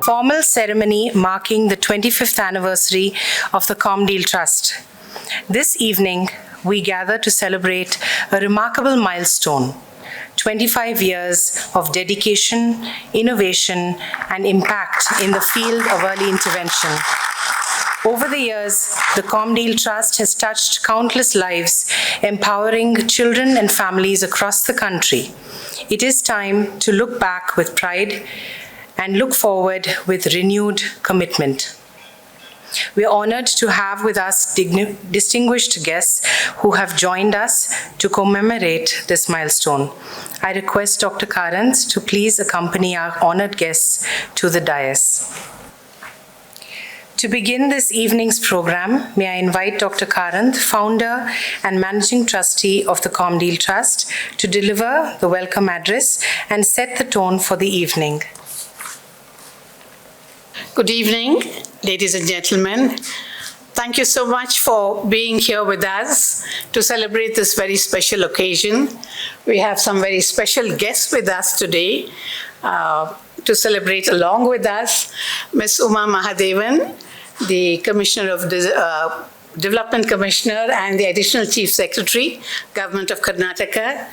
formal ceremony marking the 25th anniversary of the Comdeal Trust. This evening, we gather to celebrate a remarkable milestone, 25 years of dedication, innovation, and impact in the field of early intervention. Over the years, the Comdeal Trust has touched countless lives, empowering children and families across the country. It is time to look back with pride and look forward with renewed commitment. We are honored to have with us distinguished guests who have joined us to commemorate this milestone. I request Dr. Karanth to please accompany our honored guests to the dais. To begin this evening's program, may I invite Dr. Karanth, founder and managing trustee of the Comdeal Trust, to deliver the welcome address and set the tone for the evening. Good evening, ladies and gentlemen. Thank you so much for being here with us to celebrate this very special occasion. We have some very special guests with us today to celebrate along with us. Ms. Uma Mahadevan, the Commissioner of Development Commissioner and the Additional Chief Secretary, Government of Karnataka,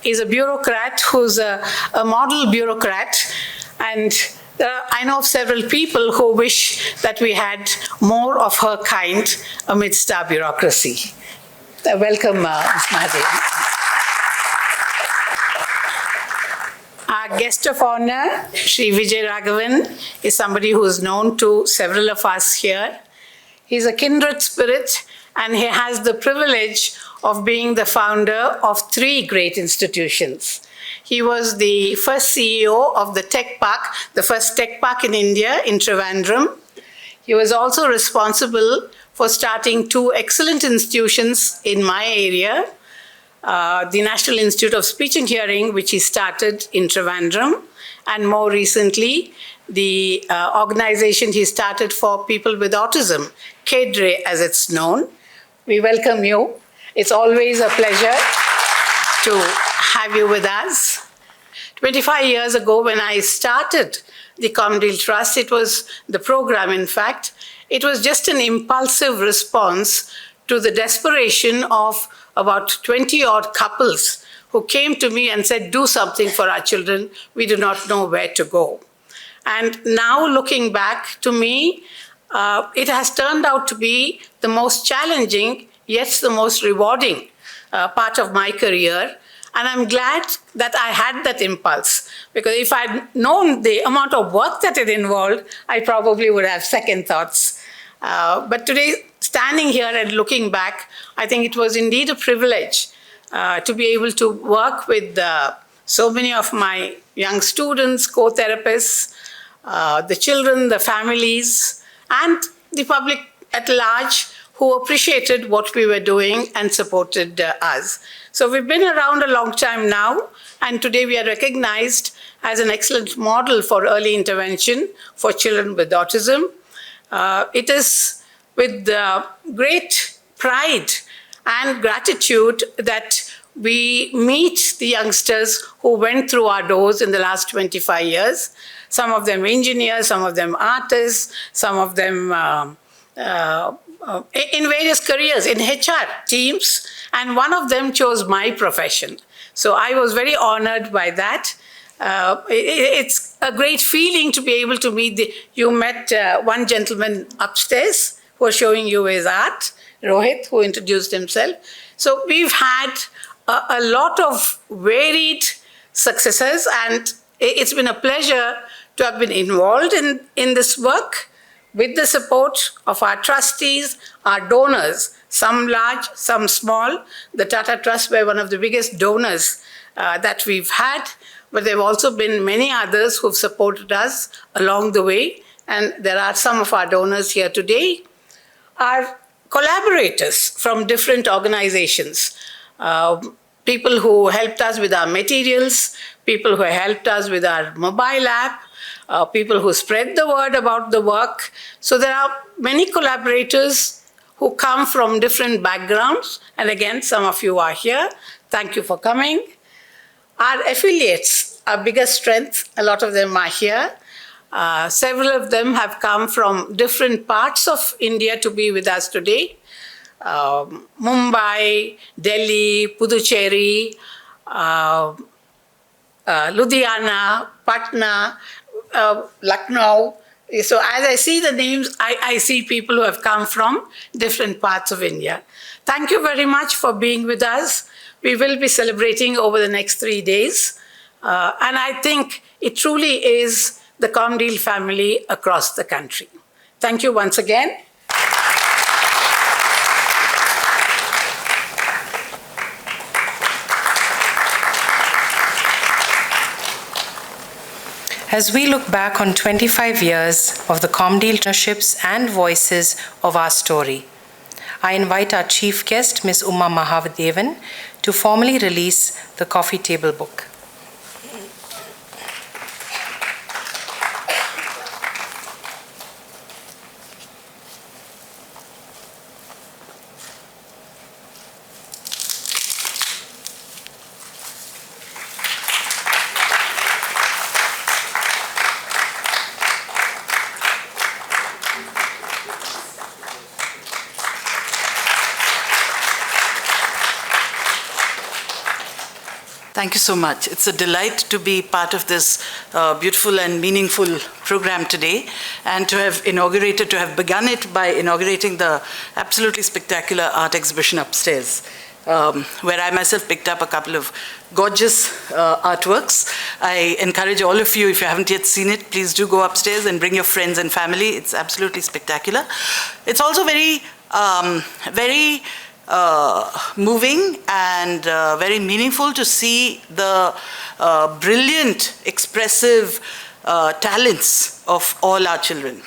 is a bureaucrat who's a model bureaucrat, and I know of several people who wish that we had more of her kind amidst our bureaucracy. Welcome, Ms. Mahadevan. Our guest of honor, Sri Vijay Raghavan, is somebody who is known to several of us here. He's a kindred spirit, and he has the privilege of being the founder of 3 great institutions. He was the first CEO of the Tech Park, the first tech park in India, in Trivandrum. He was also responsible for starting 2 excellent institutions in my area, the National Institute of Speech and Hearing, which he started in Trivandrum, and more recently, the organization he started for people with autism, KEDRE as it's known. We welcome you. It's always a pleasure to have you with us. 25 years ago, when I started the Comdeal Trust, it was the program, in fact, it was just an impulsive response to the desperation of about 20-odd couples who came to me and said, do something for our children. We do not know where to go. And now looking back, to me, it has turned out to be the most challenging, yet the most rewarding part of my career. And I'm glad that I had that impulse, because if I'd known the amount of work that it involved, I probably would have second thoughts. But today, standing here and looking back, I think it was indeed a privilege to be able to work with so many of my young students, co-therapists, the children, the families, and the public at large, who appreciated what we were doing and supported us. So we've been around a long time now, and today we are recognized as an excellent model for early intervention for children with autism. It is with great pride and gratitude that we meet the youngsters who went through our doors in the last 25 years. Some of them engineers, some of them artists, some of them in various careers, in HR teams, and one of them chose my profession. So I was very honored by that. It's a great feeling to be able to meet you met one gentleman upstairs who was showing you his art, Rohit, who introduced himself. So we've had a lot of varied successes, and it's been a pleasure to have been involved in this work with the support of our trustees, our donors, some large, some small. The Tata Trust were one of the biggest donors that we've had, but there have also been many others who've supported us along the way, and there are some of our donors here today. Our collaborators from different organizations, people who helped us with our materials, people who helped us with our mobile app, people who spread the word about the work. So there are many collaborators who come from different backgrounds. And again, some of you are here. Thank you for coming. Our affiliates, our biggest strength, a lot of them are here. Several of them have come from different parts of India to be with us today. Mumbai, Delhi, Puducherry, Ludhiana, Patna, Lucknow. So as I see the names, I see people who have come from different parts of India. Thank you very much for being with us. We will be celebrating over the next 3 days. And I think it truly is the Comdeal family across the country. Thank you once again. As we look back on 25 years of the Comdeal partnerships and voices of our story, I invite our chief guest, Ms. Uma Mahadevan, to formally release the coffee table book. Thank you so much. It's a delight to be part of this beautiful and meaningful program today, and to have begun it by inaugurating the absolutely spectacular art exhibition upstairs, where I myself picked up a couple of gorgeous artworks. I encourage all of you, if you haven't yet seen it, please do go upstairs and bring your friends and family. It's absolutely spectacular. It's also very moving and very meaningful to see the brilliant, expressive talents of all our children.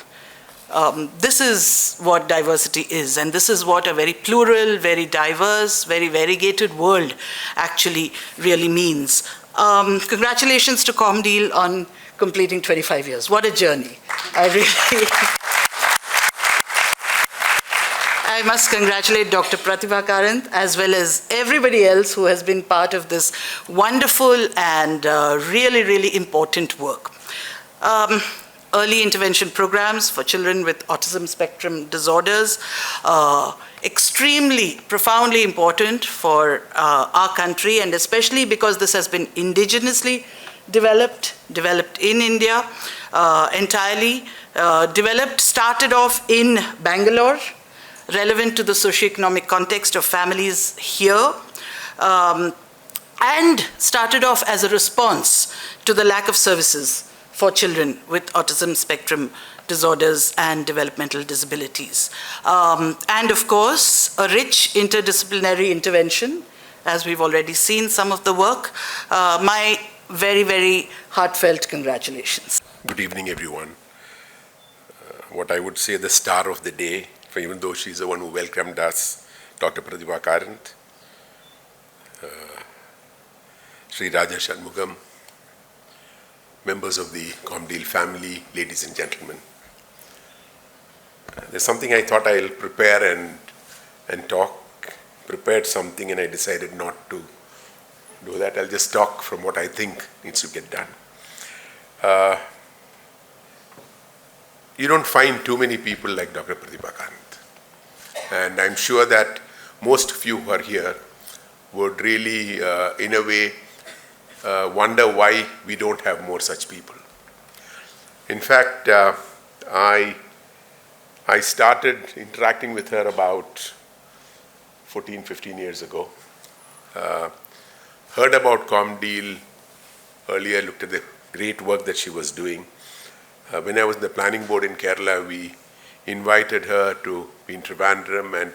This is what diversity is, and this is what a very plural, very diverse, very variegated world actually really means. Congratulations to Comdeal on completing 25 years. What a journey. I must congratulate Dr. Pratibha Karanth, as well as everybody else who has been part of this wonderful and really, really important work. Early intervention programs for children with autism spectrum disorders, extremely, profoundly important for our country, and especially because this has been indigenously developed in India entirely, started off in Bangalore, relevant to the socioeconomic context of families here, and started off as a response to the lack of services for children with autism spectrum disorders and developmental disabilities. And of course, a rich interdisciplinary intervention, as we've already seen some of the work. My very, very heartfelt congratulations. Good evening, everyone. What I would say the star of the day, even though she's the one who welcomed us, Dr. Pratibha Karanth, Sri Raja Shanmugam, members of the Comdeal family, ladies and gentlemen. There's something I thought I'll prepare and talk. Prepared something and I decided not to do that. I'll just talk from what I think needs to get done. You don't find too many people like Dr. Pratibha Karanth. And I'm sure that most of you who are here would really, in a way, wonder why we don't have more such people. In fact, I started interacting with her about 14, 15 years ago. Heard about Comdeal earlier, looked at the great work that she was doing. When I was in the planning board in Kerala, we invited her to be in Trivandrum, and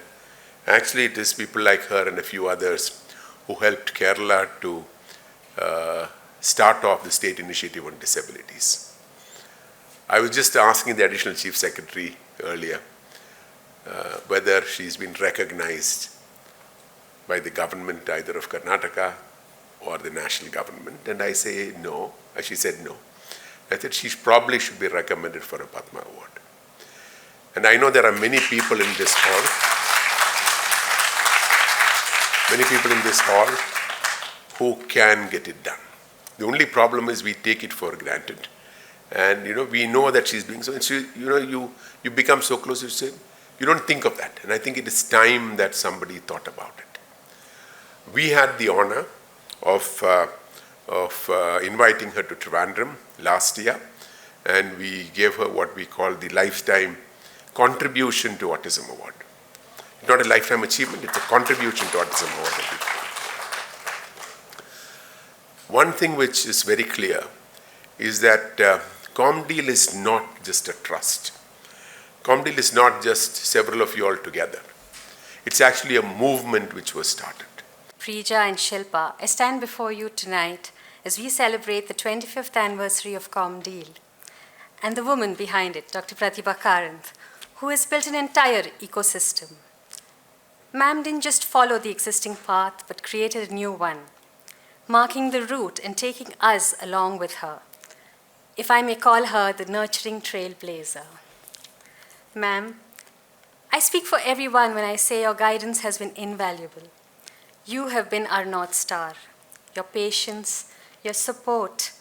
actually it is people like her and a few others who helped Kerala to start off the state initiative on disabilities. I was just asking the additional chief secretary earlier whether she's been recognized by the government either of Karnataka or the national government, and I say no. She said no. I said she probably should be recommended for a Padma Award. And I know there are many people in this hall who can get it done. The only problem is we take it for granted. And, we know that she's doing so. And she, you become so close, you don't think of that. And I think it is time that somebody thought about it. We had the honor of inviting her to Trivandrum last year, and we gave her what we call the Lifetime Contribution to Autism Award. It's not a lifetime achievement, it's a contribution to autism award. One thing which is very clear is that ComDeal is not just a trust. ComDeal is not just several of you all together. It's actually a movement which was started. Preeja and Shilpa, I stand before you tonight as we celebrate the 25th anniversary of ComDeal and the woman behind it, Dr. Pratibha Karanth, who has built an entire ecosystem. Ma'am didn't just follow the existing path, but created a new one, marking the route and taking us along with her. If I may call her the nurturing trailblazer. Ma'am, I speak for everyone when I say your guidance has been invaluable. You have been our North Star. Your patience, your support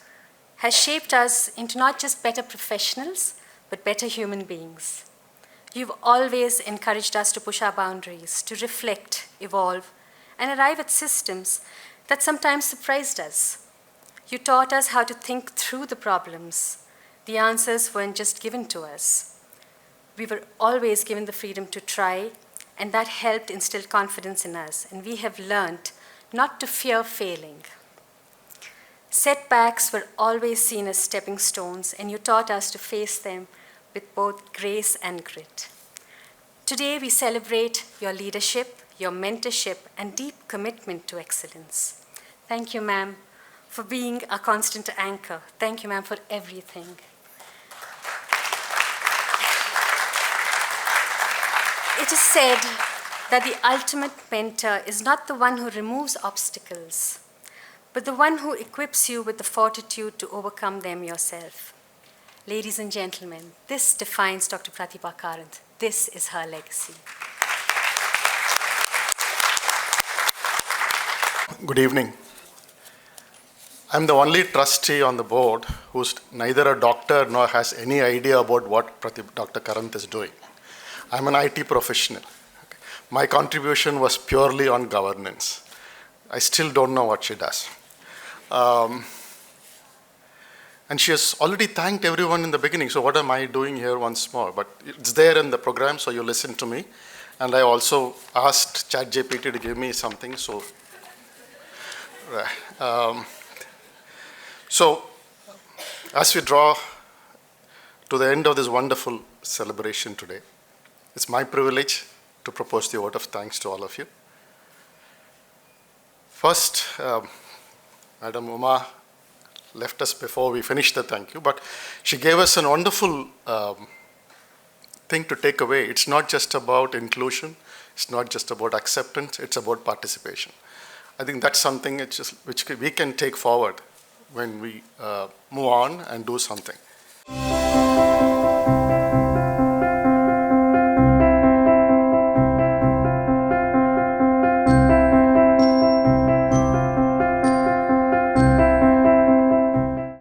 has shaped us into not just better professionals, but better human beings. You've always encouraged us to push our boundaries, to reflect, evolve, and arrive at systems that sometimes surprised us. You taught us how to think through the problems. The answers weren't just given to us. We were always given the freedom to try, and that helped instill confidence in us, and we have learned not to fear failing. Setbacks were always seen as stepping stones, and you taught us to face them with both grace and grit. Today, we celebrate your leadership, your mentorship, and deep commitment to excellence. Thank you, ma'am, for being a constant anchor. Thank you, ma'am, for everything. It is said that the ultimate mentor is not the one who removes obstacles, but the one who equips you with the fortitude to overcome them yourself. Ladies and gentlemen, this defines Dr. Pratibha Karanth. This is her legacy. Good evening. I'm the only trustee on the board who's neither a doctor nor has any idea about what Dr. Karanth is doing. I'm an IT professional. My contribution was purely on governance. I still don't know what she does. And she has already thanked everyone in the beginning, so what am I doing here once more? But it's there in the program, so you listen to me. And I also asked ChatGPT to give me something, so as we draw to the end of this wonderful celebration today, it's my privilege to propose the vote of thanks to all of you. First, Madam Uma left us before we finished the thank you, but she gave us a wonderful thing to take away. It's not just about inclusion, it's not just about acceptance, it's about participation. I think that's something which we can take forward when we move on and do something.